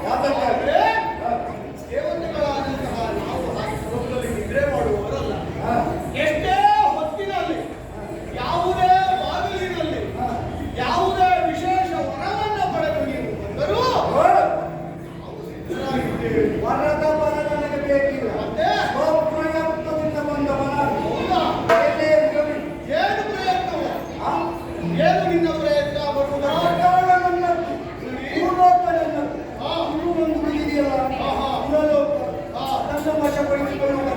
ಯಾಕಂದ್ರೆ ಸೇವಕಗಳಾದಂತಹ ನಾವು ಹಾಗೆ ಸ್ವರೂಪದಲ್ಲಿ ನಿದ್ರೆ ಮಾಡುವವರಲ್ಲ. ಎಷ್ಟೇ ಹೊತ್ತಿನಲ್ಲಿ, ಯಾವುದೇ ಬಾಗಿಲಿನಲ್ಲಿ, ಯಾವುದೇ ವಿಶೇಷ ವರವನ್ನು ಪಡೆದು ನೀವು ಬಂದರೂ ನಾವು ಸಿದ್ಧರಾಗಿದ್ದೇವೆ. ವರದ ಬರ ನನಗೆ ಬೇಕಿಲ್ಲ. ಮತ್ತೆ ಸ್ವಪ್ರಯತ್ನದಿಂದ ಬಂದ ವರ. ಹೌದಾ? ಏನು ಪ್ರಯತ್ನವೋ? ಏನು ನಿನ್ನ ಪ್ರಯತ್ನ ಬರುವುದಾ? ನನ್ನದು ಭೂಲೋಕ ನನ್ನದು. ಇನ್ನೂ ಒಂದು ಬಿಡಿದೆಯಲ್ಲ, ಪುರಲೋಕ. ನನ್ನ ವಶಪಡಿಸಿಕೊಳ್ಳುವ